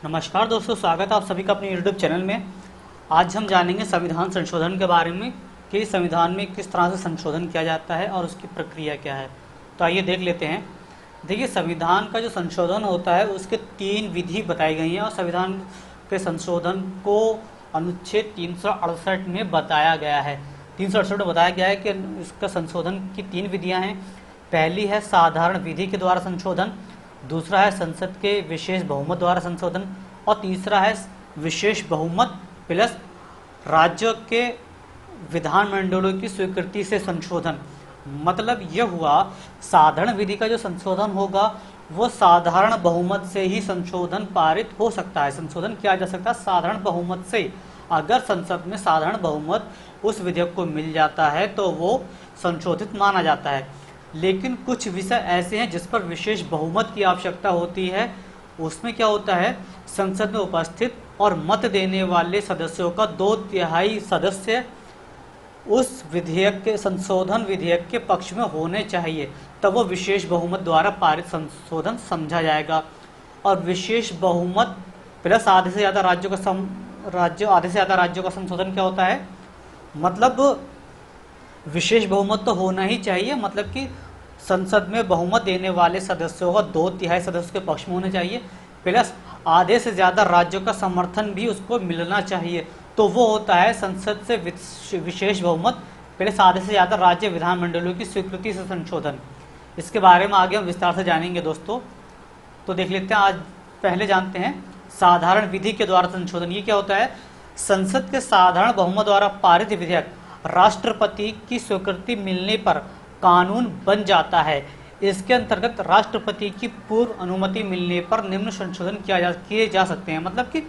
नमस्कार दोस्तों, स्वागत है आप सभी का अपने यूट्यूब चैनल में। आज हम जानेंगे संविधान संशोधन के बारे में कि संविधान में किस तरह से संशोधन किया जाता है और उसकी प्रक्रिया क्या है। तो आइए देख लेते हैं। देखिए, संविधान का जो संशोधन होता है उसके 3 विधि बताई गई हैं और संविधान के संशोधन को अनुच्छेद 368 में बताया गया है। 368 में बताया गया है कि इसका संशोधन की 3 विधियाँ हैं। पहली है साधारण विधि के द्वारा संशोधन, दूसरा है संसद के विशेष बहुमत द्वारा संशोधन और तीसरा है विशेष बहुमत प्लस राज्यों के विधानमंडलों की स्वीकृति से संशोधन। मतलब यह हुआ, साधारण विधि का जो संशोधन होगा वो साधारण बहुमत से ही संशोधन पारित हो सकता है, संशोधन किया जा सकता है साधारण बहुमत से। अगर संसद में साधारण बहुमत उस विधेयक को मिल जाता है तो वो संशोधित माना जाता है। लेकिन कुछ विषय ऐसे हैं जिस पर विशेष बहुमत की आवश्यकता होती है। उसमें क्या होता है, संसद में उपस्थित और मत देने वाले सदस्यों का 2/3 सदस्य उस विधेयक के संशोधन विधेयक के पक्ष में होने चाहिए, तब वो विशेष बहुमत द्वारा पारित संशोधन समझा जाएगा। और विशेष बहुमत प्लस आधे से ज़्यादा राज्यों का संशोधन क्या होता है, मतलब विशेष बहुमत तो होना ही चाहिए, मतलब कि संसद में बहुमत देने वाले सदस्यों का 2/3 सदस्य के पक्ष में होने चाहिए, प्लस आधे से ज़्यादा राज्यों का समर्थन भी उसको मिलना चाहिए। तो वो होता है संसद से विशेष बहुमत प्लस आधे से ज़्यादा राज्य विधानमंडलों की स्वीकृति से संशोधन। इसके बारे में आगे हम विस्तार से जानेंगे दोस्तों। तो देख लेते हैं, आज पहले जानते हैं साधारण विधि के द्वारा संशोधन। ये क्या होता है, संसद के साधारण बहुमत द्वारा पारित विधेयक राष्ट्रपति की स्वीकृति मिलने पर कानून बन जाता है। इसके अंतर्गत राष्ट्रपति की पूर्व अनुमति मिलने पर निम्न संशोधन किए जा सकते हैं। मतलब कि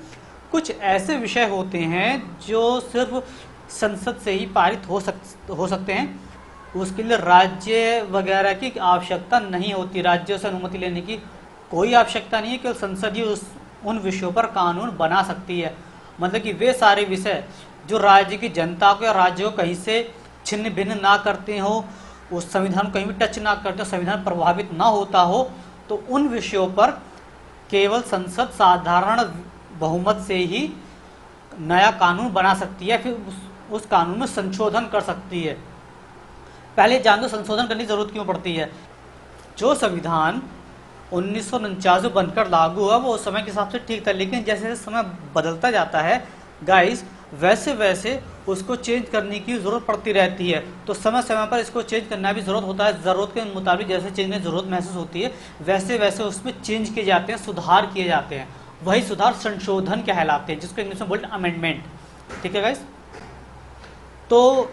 कुछ ऐसे विषय होते हैं जो सिर्फ संसद से ही पारित हो सकते हैं, उसके लिए राज्य वगैरह की आवश्यकता नहीं होती, राज्यों से अनुमति लेने की कोई आवश्यकता नहीं है, केवल संसद ही उन विषयों पर कानून बना सकती है। मतलब कि वे सारे विषय जो राज्य की जनता को या राज्य को कहीं से छिन्न भिन्न ना करते हो, उस संविधान को कहीं भी टच ना करते हो, संविधान प्रभावित ना होता हो, तो उन विषयों पर केवल संसद साधारण बहुमत से ही नया कानून बना सकती है, फिर उस कानून में संशोधन कर सकती है। पहले जान दो संशोधन करने की जरूरत क्यों पड़ती है। जो संविधान 1949 में बनकर लागू हुआ वो उस समय के हिसाब से ठीक था, लेकिन जैसे जैसे समय बदलता जाता है गाइस, वैसे वैसे उसको चेंज करने की ज़रूरत पड़ती रहती है। तो समय समय पर इसको चेंज करना भी ज़रूरत होता है। ज़रूरत के मुताबिक जैसे चेंज करने की ज़रूरत महसूस होती है वैसे वैसे उसमें चेंज किए जाते हैं, सुधार किए जाते हैं। वही सुधार संशोधन कहलाते हैं, जिसको इंग्लिश में बोलते हैं अमेंडमेंट। ठीक है गाइस। तो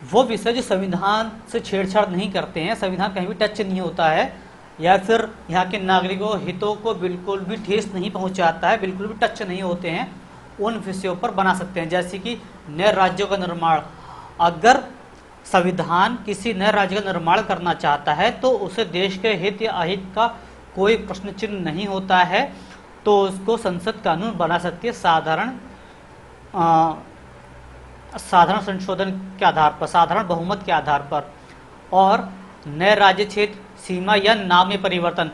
वो विषय जो संविधान से छेड़छाड़ नहीं करते हैं, संविधान कहीं भी टच नहीं होता है, या फिर यहाँ के नागरिकों हितों को बिल्कुल भी ठेस नहीं पहुँचाता है, बिल्कुल भी टच नहीं होते हैं, उन विषयों पर बना सकते हैं। जैसे कि नए राज्यों का निर्माण, अगर संविधान किसी नए राज्य का निर्माण करना चाहता है तो उसे देश के हित या अहित का कोई प्रश्न चिन्ह नहीं होता है, तो उसको संसद कानून बना सकती है साधारण संशोधन के आधार पर, साधारण बहुमत के आधार पर। और नए राज्य क्षेत्र, सीमा या नाम में परिवर्तन,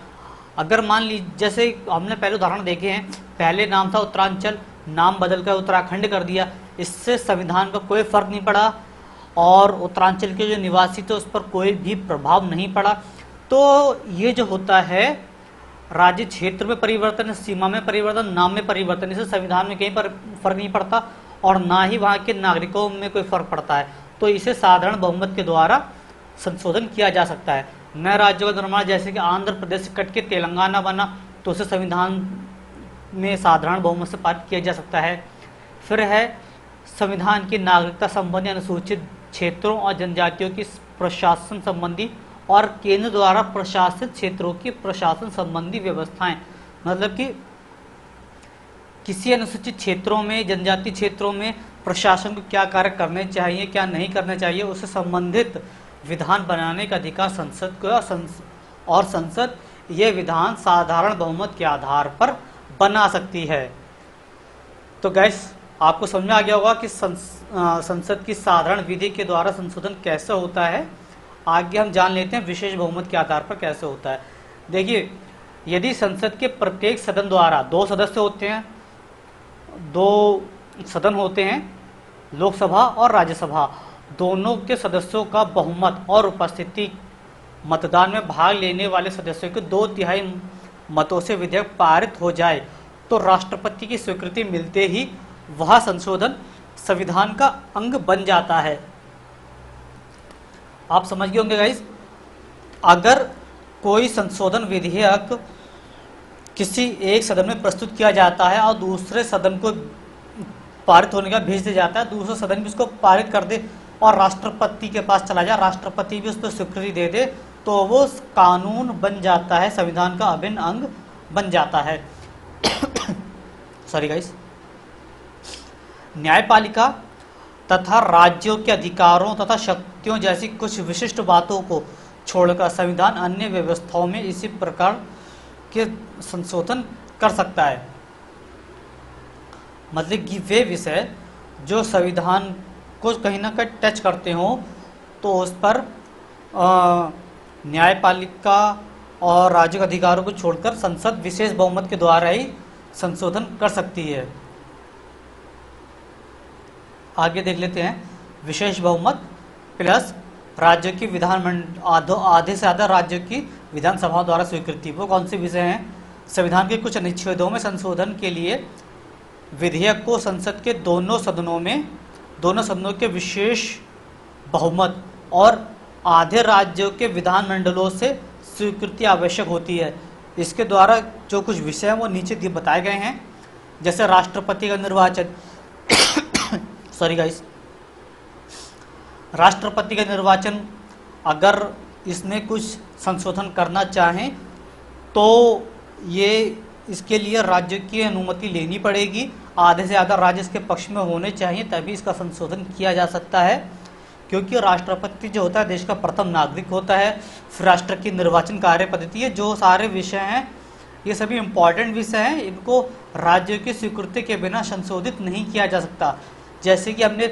अगर मान लीजिए जैसे हमने पहले उदाहरण देखे हैं, पहले नाम था उत्तरांचल, नाम बदलकर उत्तराखंड कर दिया, इससे संविधान का कोई फर्क नहीं पड़ा और उत्तरांचल के जो निवासी थे उस पर कोई भी प्रभाव नहीं पड़ा। तो ये जो होता है राज्य क्षेत्र में परिवर्तन, सीमा में परिवर्तन, नाम में परिवर्तन, इससे संविधान में कहीं पर फर्क नहीं पड़ता और ना ही वहाँ के नागरिकों में कोई फर्क पड़ता है। तो इसे साधारण बहुमत के द्वारा संशोधन किया जा सकता है। नए राज्यों का निर्माण, जैसे कि आंध्र प्रदेश से कट के तेलंगाना बना, तो उसे संविधान में साधारण बहुमत से पारित किया जा सकता है। फिर है संविधान की नागरिकता संबंधी अनुसूचित क्षेत्रों और जनजातियों की प्रशासन संबंधी और केंद्र द्वारा प्रशासित क्षेत्रों की प्रशासन संबंधी व्यवस्थाएं। मतलब कि किसी अनुसूचित क्षेत्रों में, जनजाति क्षेत्रों में प्रशासन को क्या कार्य करने चाहिए, क्या नहीं करने चाहिए, उससे संबंधित विधान बनाने का अधिकार संसद को, और संसद ये विधान साधारण बहुमत के आधार पर बना सकती है। तो गैस, आपको समझ में आ गया होगा कि संसद की साधारण विधि के द्वारा संशोधन कैसे होता है। आगे हम जान लेते हैं विशेष बहुमत के आधार पर कैसे होता है। देखिए, यदि संसद के प्रत्येक सदन द्वारा 2 सदस्य होते हैं, 2 सदन होते हैं, लोकसभा और राज्यसभा, दोनों के सदस्यों का बहुमत और उपस्थिति मतदान में भाग लेने वाले सदस्यों के 2/3 मतों से विधेयक पारित हो जाए तो राष्ट्रपति की स्वीकृति मिलते ही वह संशोधन संविधान का अंग बन जाता है। आप समझ गए होंगे गाइस, अगर कोई संशोधन विधेयक किसी एक सदन में प्रस्तुत किया जाता है और दूसरे सदन को पारित होने का भेज दिया जाता है, दूसरा सदन भी उसको पारित कर दे और राष्ट्रपति के पास चला जाए, राष्ट्रपति भी उस पर स्वीकृति दे दे, तो वो कानून बन जाता है, संविधान का अभिन्न अंग बन जाता है। Sorry guys. न्यायपालिका तथा राज्यों के अधिकारों तथा शक्तियों जैसी कुछ विशिष्ट बातों को छोड़कर संविधान अन्य व्यवस्थाओं में इसी प्रकार के संशोधन कर सकता है। मतलब कि वे विषय जो संविधान को कहीं ना कहीं टच करते हो तो उस पर न्यायपालिका और राज्य के अधिकारों को छोड़कर संसद विशेष बहुमत के द्वारा ही संशोधन कर सकती है। आगे देख लेते हैं, विशेष बहुमत प्लस राज्य की आधे से ज़्यादा राज्यों की विधानसभाओं द्वारा स्वीकृति। वो कौन से विषय हैं? संविधान के कुछ अनुच्छेदों में संशोधन के लिए विधेयक को संसद के दोनों सदनों के विशेष बहुमत और आधे राज्यों के विधानमंडलों से स्वीकृति आवश्यक होती है। इसके द्वारा जो कुछ विषय हैं वो नीचे बताए गए हैं, जैसे राष्ट्रपति का निर्वाचन सॉरी गाइस, राष्ट्रपति का निर्वाचन अगर इसमें कुछ संशोधन करना चाहें तो ये इसके लिए राज्य की अनुमति लेनी पड़ेगी, आधे से ज़्यादा राज्य इसके पक्ष में होने चाहिए, तभी इसका संशोधन किया जा सकता है। क्योंकि राष्ट्रपति जो होता है देश का प्रथम नागरिक होता है। फिर राष्ट्र की निर्वाचन कार्य पद्धति है, जो सारे विषय हैं ये सभी इम्पॉर्टेंट विषय हैं, इनको राज्यों की स्वीकृति के बिना संशोधित नहीं किया जा सकता। जैसे कि हमने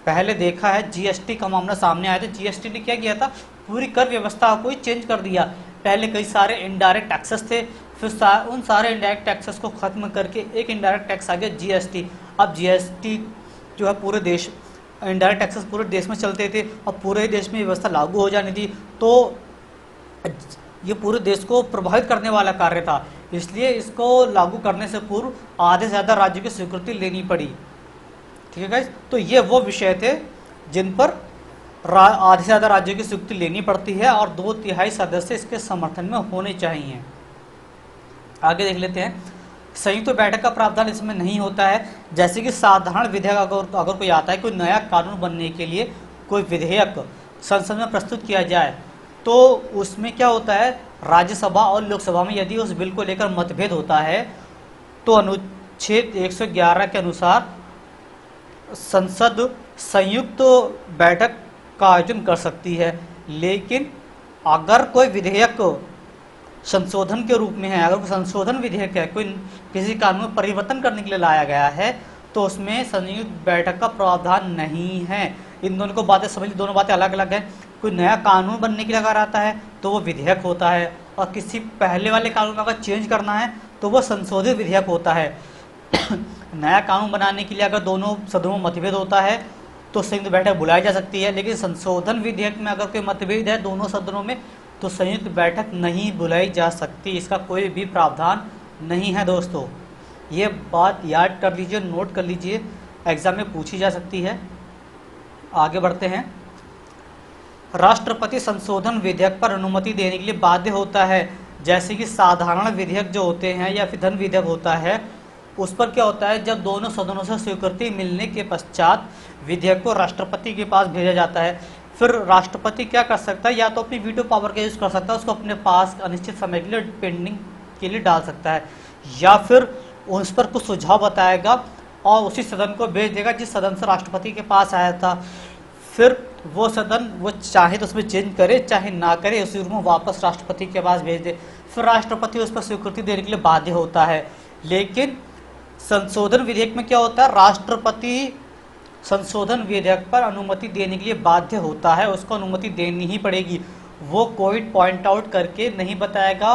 पहले देखा है, जीएसटी का मामला सामने आया था। जीएसटी ने क्या किया था, पूरी कर व्यवस्था को ही चेंज कर दिया। पहले कई सारे इनडायरेक्ट टैक्सेस थे, फिर उन सारे इनडायरेक्ट टैक्सेस को खत्म करके एक इनडायरेक्ट टैक्स आ गया जीएसटी। अब जीएसटी जो है पूरे देश, इनडायरेक्ट टैक्सेस पूरे देश में चलते थे, अब पूरे देश में व्यवस्था लागू हो जानी थी, तो ये पूरे देश को प्रभावित करने वाला कार्य था। इसलिए इसको लागू करने से पूर्व आधे से ज़्यादा राज्यों की स्वीकृति लेनी पड़ी। ठीक है गाइस, तो ये वो विषय थे जिन पर आधे से ज़्यादा राज्यों की स्वीकृति लेनी पड़ती है और 2/3 सदस्य इसके समर्थन में होने चाहिए। आगे देख लेते हैं, संयुक्त बैठक का प्रावधान इसमें नहीं होता है। जैसे कि साधारण विधेयक अगर कोई आता है, कोई नया कानून बनने के लिए कोई विधेयक संसद में प्रस्तुत किया जाए तो उसमें क्या होता है, राज्यसभा और लोकसभा में यदि उस बिल को लेकर मतभेद होता है तो अनुच्छेद 111 के अनुसार संसद संयुक्त बैठक का आयोजन कर सकती है। लेकिन अगर कोई विधेयक संशोधन के रूप में है, अगर कोई संशोधन विधेयक है, कोई किसी कानून में परिवर्तन करने के लिए लाया गया है, तो उसमें संयुक्त बैठक का प्रावधान नहीं है। इन दोनों को बातें समझ, दोनों बातें अलग अलग हैं। कोई नया कानून बनने के लिए अगर आता है तो वो विधेयक होता है, और किसी पहले वाले कानून का अगर चेंज करना है तो वो संशोधित विधेयक होता है। नया कानून बनाने के लिए अगर दोनों सदनों में मतभेद होता है तो संयुक्त बैठक बुलाई जा सकती है, लेकिन संशोधन विधेयक में अगर कोई मतभेद है दोनों सदनों में तो संयुक्त बैठक नहीं बुलाई जा सकती, इसका कोई भी प्रावधान नहीं है। दोस्तों ये बात याद कर लीजिए, नोट कर लीजिए, एग्जाम में पूछी जा सकती है। आगे बढ़ते हैं, राष्ट्रपति संशोधन विधेयक पर अनुमति देने के लिए बाध्य होता है। जैसे कि साधारण विधेयक जो होते हैं या फिर धन विधेयक होता है, उस पर क्या होता है, जब दोनों सदनों से स्वीकृति मिलने के पश्चात विधेयक को राष्ट्रपति के पास भेजा जाता है। फिर राष्ट्रपति क्या कर सकता है, या तो अपनी वीटो पावर का यूज़ कर सकता है, उसको अपने पास अनिश्चित समय के लिए पेंडिंग के लिए डाल सकता है, या फिर उस पर कुछ सुझाव बताएगा और उसी सदन को भेज देगा जिस सदन से राष्ट्रपति के पास आया था। फिर वो सदन वो चाहे तो उसमें चेंज करे चाहे ना करे, उसी रूम में वापस राष्ट्रपति के पास भेज दे, फिर राष्ट्रपति उस पर स्वीकृति देने के लिए बाध्य होता है। लेकिन संशोधन विधेयक में क्या होता है, राष्ट्रपति संशोधन विधेयक पर अनुमति देने के लिए बाध्य होता है, उसको अनुमति देनी ही पड़ेगी। वो कोई पॉइंट आउट करके नहीं बताएगा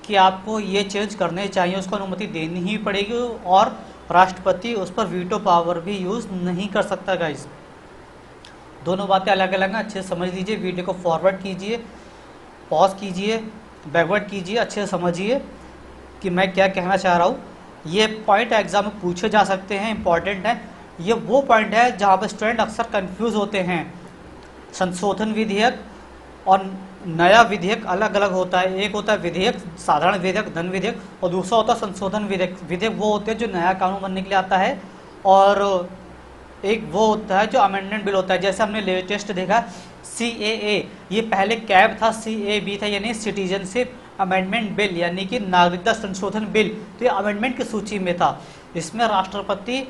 कि आपको ये चेंज करने चाहिए, उसको अनुमति देनी ही पड़ेगी और राष्ट्रपति उस पर वीटो पावर भी यूज़ नहीं कर सकता गाइस। दोनों बातें अलग अलग हैं, अच्छे से समझ लीजिए। वीडियो को फॉरवर्ड कीजिए, पॉज कीजिए, बैकवर्ड कीजिए, अच्छे से समझिए कि मैं क्या कहना चाह रहा हूँ। ये पॉइंट एग्जाम में पूछे जा सकते हैं, इंपॉर्टेंट है। ये वो पॉइंट है जहाँ पर स्टूडेंट अक्सर कंफ्यूज होते हैं। संशोधन विधेयक और नया विधेयक अलग अलग होता है। एक होता है विधेयक, साधारण विधेयक, धन विधेयक, और दूसरा होता है संशोधन विधेयक। विधेयक वो होते हैं जो नया कानून बनने के लिए आता है, और एक वो होता है जो अमेंडमेंट बिल होता है। जैसे हमने लेटेस्ट देखा CAA, ये पहले कैब था, CAB था, यानी सिटीजनशिप अमेंडमेंट बिल, यानी कि नागरिकता संशोधन बिल। तो ये अमेंडमेंट की सूची में था। इसमें राष्ट्रपति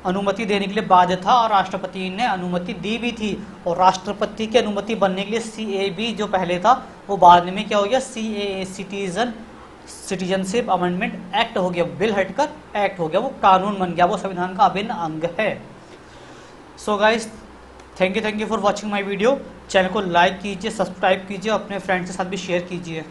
अनुमति देने के लिए बाध्य था और राष्ट्रपति ने अनुमति दी भी थी। और राष्ट्रपति की अनुमति बनने के लिए CAB जो पहले था वो बाद में क्या हो गया, CAA सिटीजनशिप अमेंडमेंट एक्ट हो गया। बिल हटकर एक्ट हो गया, वो कानून बन गया, वो संविधान का अभिन्न अंग है। So guys, thank you for watching my video. Channel को लाइक कीजिए, सब्सक्राइब कीजिए, अपने फ्रेंड्स के साथ भी शेयर कीजिए।